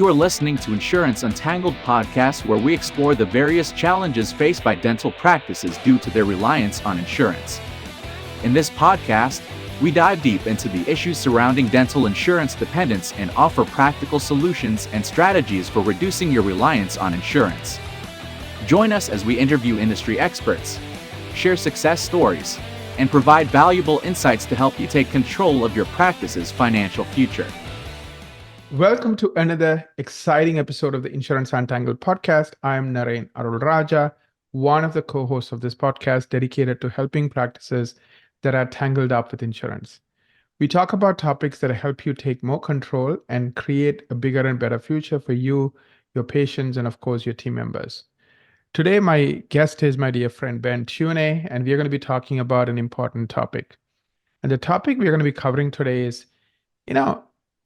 You are listening to Insurance Untangled podcast, where we explore the various challenges faced by dental practices due to their reliance on insurance. In this podcast, we dive deep into the issues surrounding dental insurance dependence and offer practical solutions and strategies for reducing your reliance on insurance. Join us as we interview industry experts, share success stories, and provide valuable insights to help you take control of your practice's financial future. Welcome to another exciting episode of the Insurance Untangled podcast. I'm Naren Arulraja, one of the co-hosts of this podcast dedicated to helping practices that are tangled up with insurance. We talk about topics that help you take more control and create a bigger and better future for you, your patients, and of course, your team members. Today, my guest is my dear friend, Ben Tuney, and we're going to be talking about an important topic. And the topic we're going to be covering today is,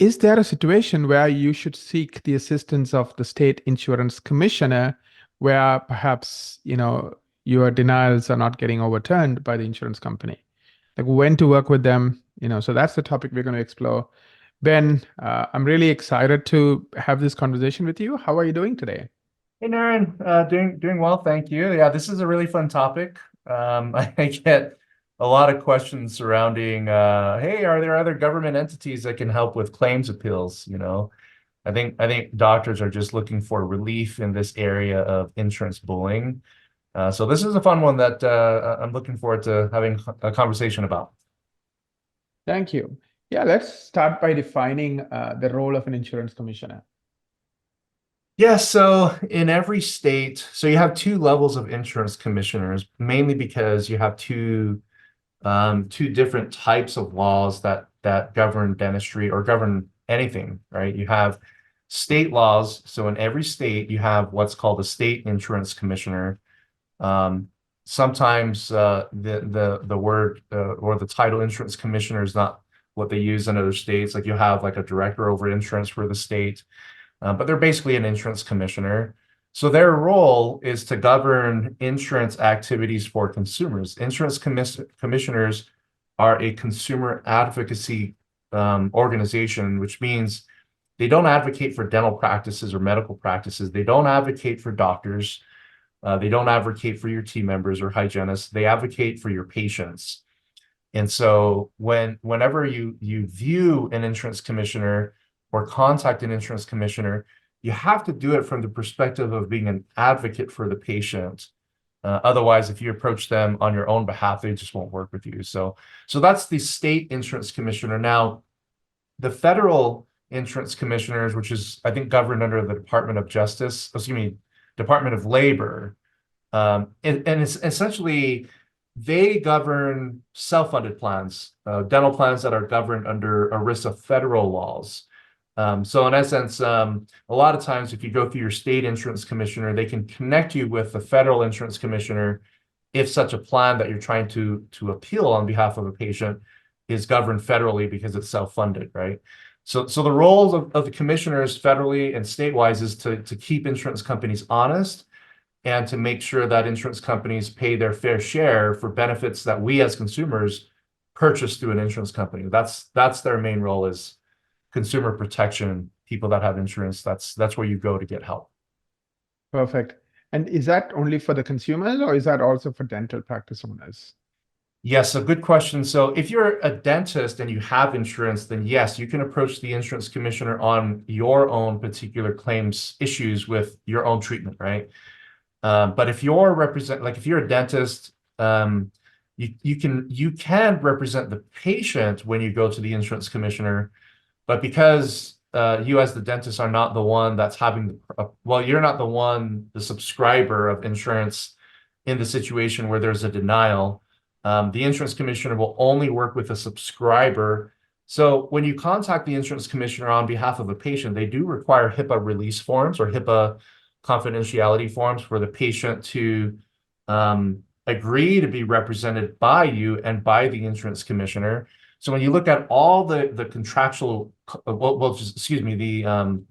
is there a situation where you should seek the assistance of the state insurance commissioner where perhaps, your denials are not getting overturned by the insurance company? Like when to work with them, so that's the topic we're going to explore. Ben, I'm really excited to have this conversation with you. How are you doing today? Hey, Naren, doing well, thank you. Yeah, this is a really fun topic. I get a lot of questions surrounding, hey, are there other government entities that can help with claims appeals? I think doctors are just looking for relief in this area of insurance bullying. So this is a fun one that I'm looking forward to having a conversation about. Thank you. Yeah, let's start by defining the role of an insurance commissioner. Yeah, so in every state, so you have two levels of insurance commissioners, mainly because you have two different types of laws that govern dentistry or govern anything, right? You have state laws. So in every state, you have what's called a state insurance commissioner. Sometimes the word or the title insurance commissioner is not what they use in other states. Like you have like a director over insurance for the state, but they're basically an insurance commissioner. So their role is to govern insurance activities for consumers. Insurance commissioners are a consumer advocacy organization, which means they don't advocate for dental practices or medical practices. They don't advocate for doctors. They don't advocate for your team members or hygienists. They advocate for your patients. And so whenever you view an insurance commissioner or contact an insurance commissioner, you have to do it from the perspective of being an advocate for the patient. Otherwise, if you approach them on your own behalf, they just won't work with you. So that's the state insurance commissioner. Now, the federal insurance commissioners, which is, I think, governed under the Department of Labor, and it's essentially they govern self-funded plans, dental plans that are governed under ERISA federal laws. So in essence, a lot of times if you go through your state insurance commissioner, they can connect you with the federal insurance commissioner if such a plan that you're trying to appeal on behalf of a patient is governed federally because it's self-funded, right? So the roles of the commissioners federally and state-wise is to keep insurance companies honest and to make sure that insurance companies pay their fair share for benefits that we as consumers purchase through an insurance company. That's their main role, is consumer protection. People that have insurance, that's where you go to get help. Perfect. And is that only for the consumers or is that also for dental practice owners? Yes, a good question. So if you're a dentist and you have insurance, then yes, you can approach the insurance commissioner on your own particular claims issues with your own treatment, right? But if you're if you're a dentist, you can represent the patient when you go to the insurance commissioner. But because you as the dentist are not the one that's having, you're not the subscriber of insurance in the situation where there's a denial, the insurance commissioner will only work with a subscriber. So when you contact the insurance commissioner on behalf of a patient, they do require HIPAA release forms or HIPAA confidentiality forms for the patient to agree to be represented by you and by the insurance commissioner. So when you look at all the contractual, the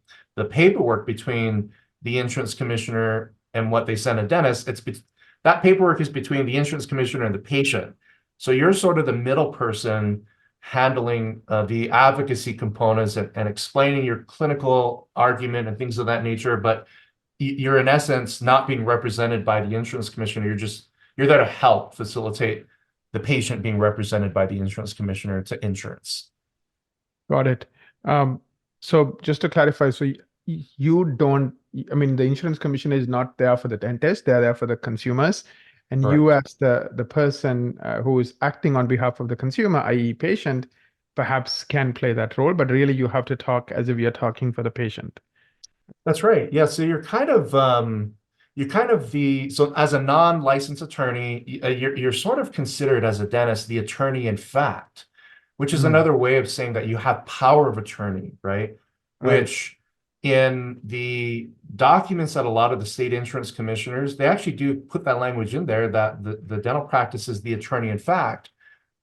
paperwork between the insurance commissioner and what they send a dentist, that paperwork is between the insurance commissioner and the patient. So you're sort of the middle person handling the advocacy components and explaining your clinical argument and things of that nature, but you're in essence not being represented by the insurance commissioner. You're there to help facilitate the patient being represented by the insurance commissioner to insurance. Got it. So just to clarify, so you don't, I mean, the insurance commissioner is not there for the dentist, they're there for the consumers. And you Correct. as the person who is acting on behalf of the consumer, i.e. patient, perhaps can play that role, but really you have to talk as if you're talking for the patient. That's right. Yeah. So you're kind of so as a non-licensed attorney, you're sort of considered as a dentist the attorney in fact, which is another way of saying that you have power of attorney, right? Right. Which in the documents that a lot of the state insurance commissioners, they actually do put that language in there that the dental practice is the attorney in fact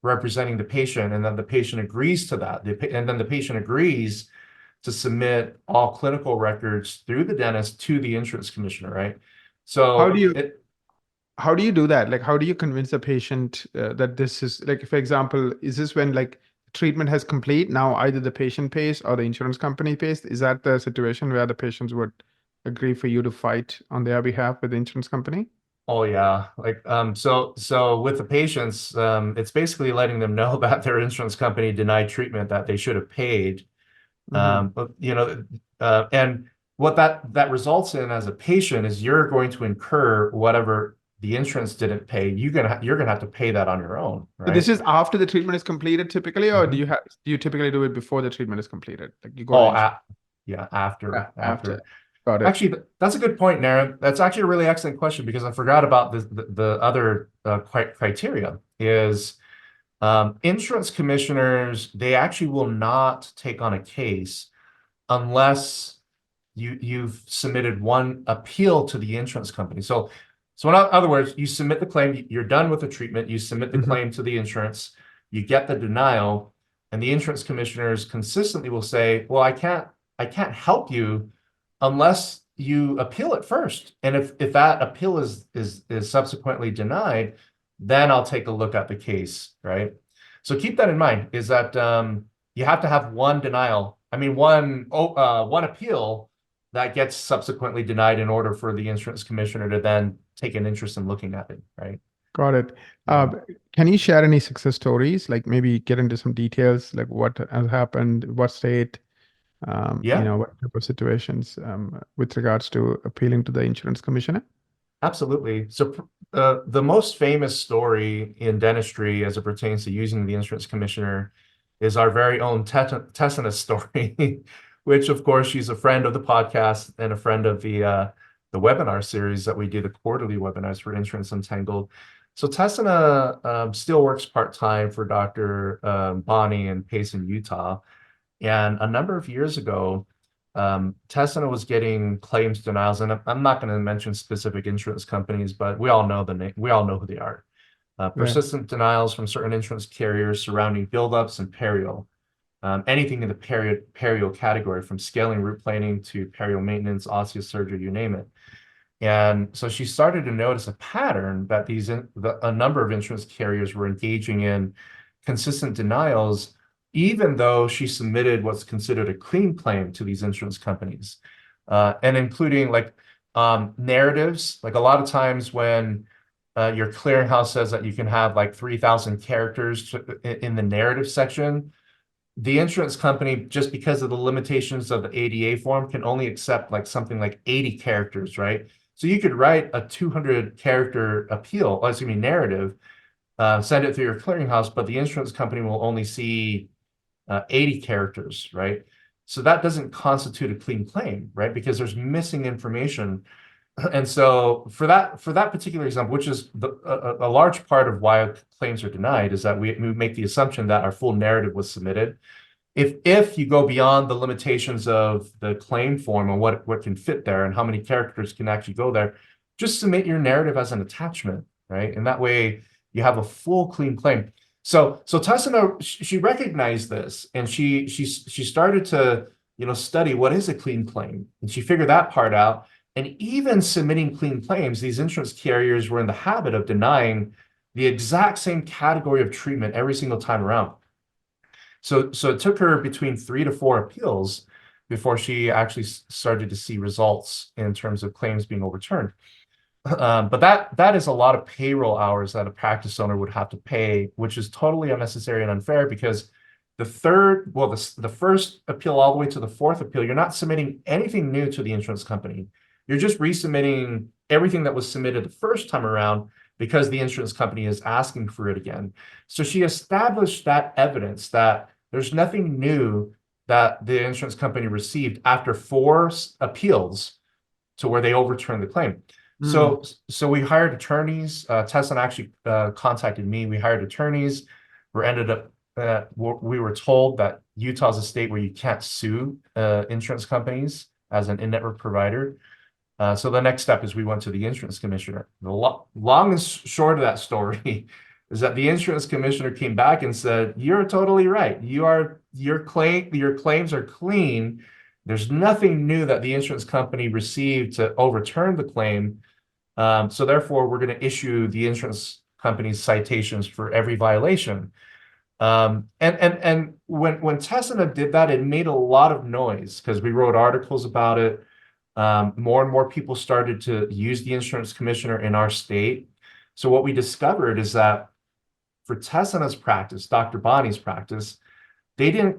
representing the patient, and then the patient agrees to that. And then the patient agrees to submit all clinical records through the dentist to the insurance commissioner, right? How So do you do that? Like, how do you convince the patient that this is, like, for example, is this when like treatment has complete, now either the patient pays or the insurance company pays? Is that the situation where the patients would agree for you to fight on their behalf with the insurance company? oh yeah, like so with the patients, it's basically letting them know that their insurance company denied treatment that they should have paid. But, and what that results in as a patient is you're going to incur whatever the insurance didn't pay. You're gonna have to pay that on your own, So this right? is after the treatment is completed typically, or do Mhm. you typically do it before the treatment is completed? Like you go to Oh, insurance yeah, after. after. Got it. Actually, that's a good point, Naren. That's actually a really excellent question because I forgot about the other criteria is insurance commissioners, they actually will not take on a case unless you've submitted one appeal to the insurance company. So in other words, you submit the claim, you're done with the treatment, you submit the claim to the insurance, you get the denial, and the insurance commissioners consistently will say, well, I can't help you unless you appeal it first. And if that appeal is subsequently denied, then I'll take a look at the case, right? So keep that in mind, is that you have to have one denial, one appeal that gets subsequently denied in order for the insurance commissioner to then take an interest in looking at it, right? Got it. Yeah. Can you share any success stories? Like maybe get into some details, like what has happened, what state, Yeah, what type of situations with regards to appealing to the insurance commissioner? absolutely. So the most famous story in dentistry as it pertains to using the insurance commissioner is our very own Tessina's story, which of course she's a friend of the podcast and a friend of the webinar series that we do, the quarterly webinars for Insurance Untangled. So Tessina still works part-time for Dr. Bonnie in Payson, Utah. And a number of years ago, Tessina was getting claims denials, and I'm not going to mention specific insurance companies, but we all know the name. We all know who they are. Right. Persistent denials from certain insurance carriers surrounding buildups and perio. Anything in the perio category, from scaling root planing to perio maintenance, osseous surgery, you name it. And so she started to notice a pattern that a number of insurance carriers were engaging in consistent denials, even though she submitted what's considered a clean claim to these insurance companies, and including like narratives. Like a lot of times when your clearinghouse says that you can have like 3,000 characters in the narrative section, the insurance company, just because of the limitations of the ADA form, can only accept like something like 80 characters, right? So you could write a 200 character narrative, send it through your clearinghouse, but the insurance company will only see 80 characters, right? So that doesn't constitute a clean claim, right? Because there's missing information. And so for that particular example, which is a large part of why claims are denied, is that we make the assumption that our full narrative was submitted. If you go beyond the limitations of the claim form and what can fit there and how many characters can actually go there, just submit your narrative as an attachment, right? And that way you have a full clean claim. So Tessina, she recognized this, and she started to study what is a clean claim, and she figured that part out. And even submitting clean claims, these insurance carriers were in the habit of denying the exact same category of treatment every single time around. So it took her between 3 to 4 appeals before she actually started to see results in terms of claims being overturned. But that is a lot of payroll hours that a practice owner would have to pay, which is totally unnecessary and unfair because the first appeal all the way to the fourth appeal, you're not submitting anything new to the insurance company. You're just resubmitting everything that was submitted the first time around because the insurance company is asking for it again. So she established that evidence that there's nothing new that the insurance company received after 4 appeals to where they overturned the claim. So we hired attorneys. Tesla actually contacted me. We hired attorneys. We were told that Utah's a state where you can't sue insurance companies as an in-network provider. So the next step is we went to the insurance commissioner. The long and short of that story is that the insurance commissioner came back and said, "You're totally right. Your claims are clean. There's nothing new that the insurance company received to overturn the claim. So therefore, we're going to issue the insurance company's citations for every violation." And when Tessina did that, it made a lot of noise because we wrote articles about it. More and more people started to use the insurance commissioner in our state. So what we discovered is that for Tessina's practice, Dr. Bonnie's practice, the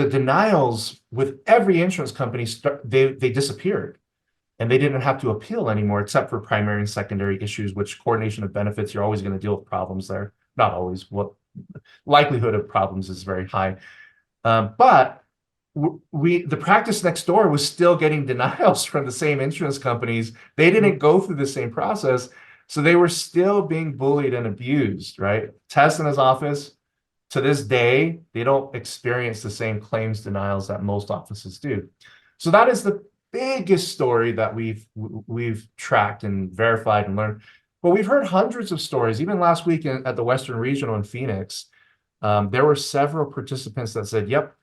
denials with every insurance company, they disappeared. And they didn't have to appeal anymore, except for primary and secondary issues, which coordination of benefits, you're always going to deal with problems there. Not always. What likelihood of problems is very high. But the practice next door was still getting denials from the same insurance companies. They didn't go through the same process. So they were still being bullied and abused, right? Tessina's office, to this day, they don't experience the same claims denials that most offices do. So that is the biggest story that we've tracked and verified and learned. But we've heard hundreds of stories. Even last week at the Western Regional in Phoenix, there were several participants that said, "Yep,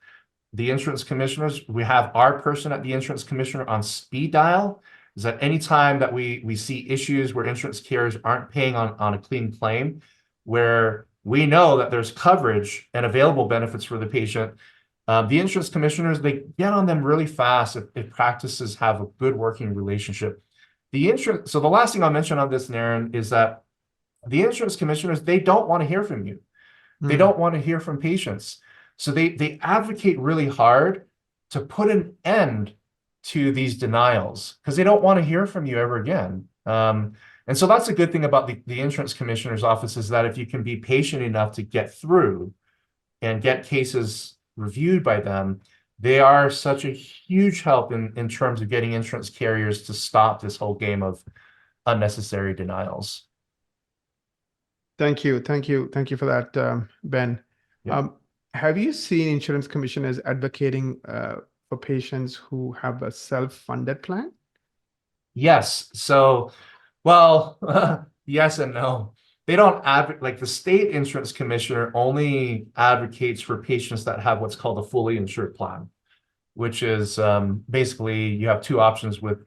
the insurance commissioners, we have our person at the insurance commissioner on speed dial. Is that anytime that we see issues where insurance carriers aren't paying on a clean claim, where we know that there's coverage and available benefits for the patient, the insurance commissioners, they get on them really fast if practices have a good working relationship." So the last thing I'll mention on this, Naren, is that the insurance commissioners, they don't want to hear from you. They don't want to hear from patients. So they advocate really hard to put an end to these denials because they don't want to hear from you ever again. And so that's a good thing about the insurance commissioner's office, is that if you can be patient enough to get through and get cases reviewed by them, they are such a huge help in terms of getting insurance carriers to stop this whole game of unnecessary denials. Thank you for that, Ben. Yeah. Have you seen insurance commissioners advocating for patients who have a self-funded plan? Yes. So, well, yes and no. They don't advocate, like the state insurance commissioner only advocates for patients that have what's called a fully insured plan, which is basically you have 2 options with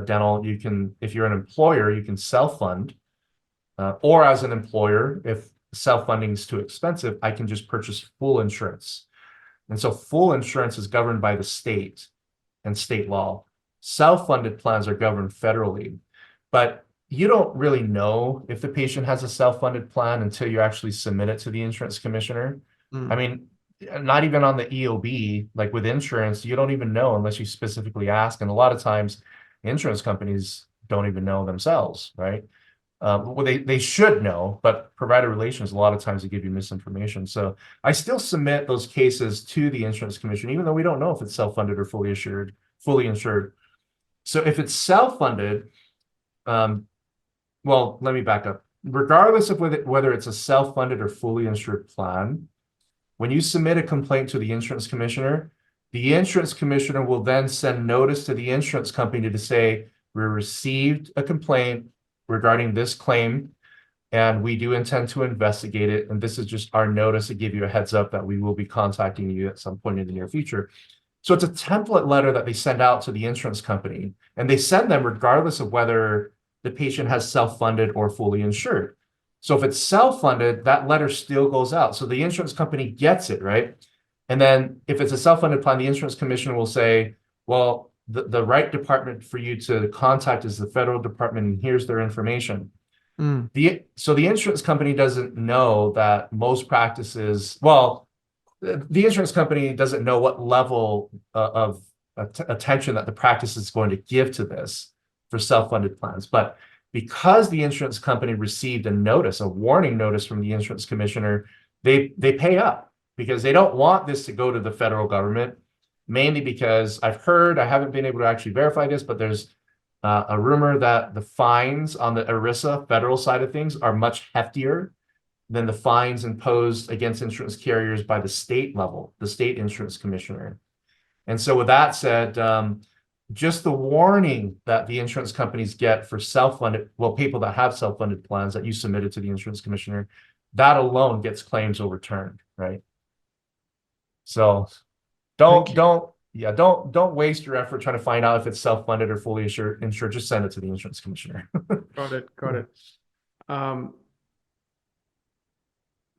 dental. You can, if you're an employer, you can self-fund, or as an employer, if self-funding is too expensive, I can just purchase full insurance. And so full insurance is governed by the state and state law. Self-funded plans are governed federally, but you don't really know if the patient has a self-funded plan until you actually submit it to the insurance commissioner. I mean, not even on the EOB, like with insurance, you don't even know unless you specifically ask. And a lot of times insurance companies don't even know themselves, right? Well, they should know, but provider relations, a lot of times they give you misinformation. So I still submit those cases to the insurance commission, even though we don't know if it's self-funded or fully insured. So if it's self-funded, well, let me back up. Regardless of whether it's a self-funded or fully insured plan, when you submit a complaint to the insurance commissioner will then send notice to the insurance company to say, "We received a complaint regarding this claim, and we do intend to investigate it. And this is just our notice to give you a heads up that we will be contacting you at some point in the near future." So it's a template letter that they send out to the insurance company, and they send them regardless of whether the patient has self-funded or fully insured. So if it's self-funded, that letter still goes out. So the insurance company gets it, right? And then if it's a self-funded plan, the insurance commissioner will say, well, the right department for you to contact is the federal department, and here's their information. So the insurance company doesn't know that most practices, well, the insurance company doesn't know what level of attention that the practice is going to give to this for self-funded plans. But because the insurance company received a notice, a warning notice from the insurance commissioner, they pay up because they don't want this to go to the federal government, mainly because I haven't been able to actually verify this, but there's a rumor that the fines on the ERISA federal side of things are much heftier than the fines imposed against insurance carriers by the state level, the state insurance commissioner. And so with that said, just the warning that the insurance companies get for self-funded, well, people that have self-funded plans that you submitted to the insurance commissioner, that alone gets claims overturned, right? So don't waste your effort trying to find out if it's self-funded or fully insured. Just send it to the insurance commissioner. Got it.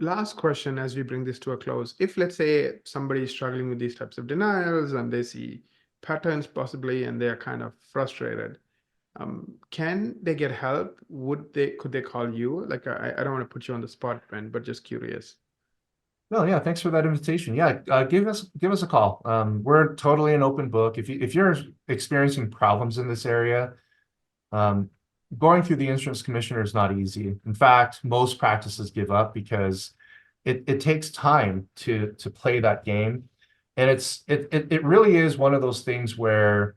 Last question as we bring this to a close. If, let's say, somebody is struggling with these types of denials and they see patterns possibly and they're kind of frustrated, can they get help? Could they call you? Like, I don't want to put you on the spot, Ben, but just curious. No, yeah, thanks for that invitation. Yeah, give us a call. We're totally an open book. If you're experiencing problems in this area, going through the insurance commissioner is not easy. In fact, most practices give up because it takes time to play that game, and it really is one of those things where,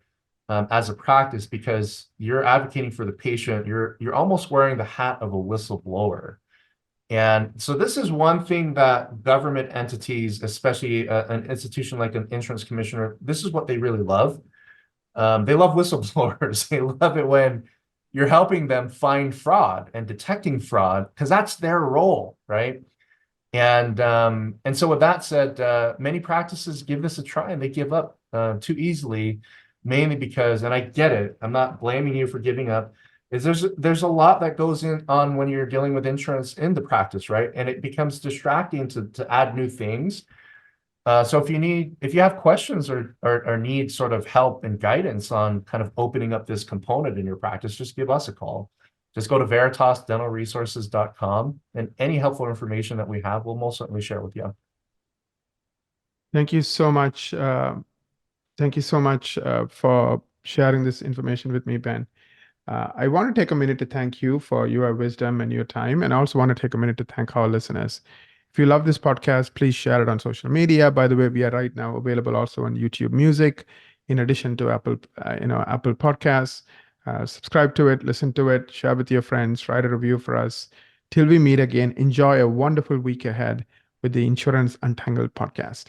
as a practice, because you're advocating for the patient, you're almost wearing the hat of a whistleblower. And so this is one thing that government entities, especially an institution like an insurance commissioner, this is what they really love. They love whistleblowers. They love it when you're helping them find fraud and detecting fraud, because that's their role, right? And so with that said, many practices give this a try and they give up too easily, mainly because, and I get it, I'm not blaming you for giving up, is there's a lot that goes on when you're dealing with insurance in the practice, right? And it becomes distracting to add new things. So if you have questions or need sort of help and guidance on kind of opening up this component in your practice, just give us a call. Just go to veritasdentalresources.com, and any helpful information that we have, we'll most certainly share with you. Thank you so much. Thank you so much for sharing this information with me, Ben. I want to take a minute to thank you for your wisdom and your time, and I also want to take a minute to thank our listeners. If you love this podcast, please share it on social media. By the way, we are right now available also on YouTube Music, in addition to Apple Podcasts. Subscribe to it, listen to it, share with your friends, write a review for us. Till we meet again, enjoy a wonderful week ahead with the Insurance Untangled podcast.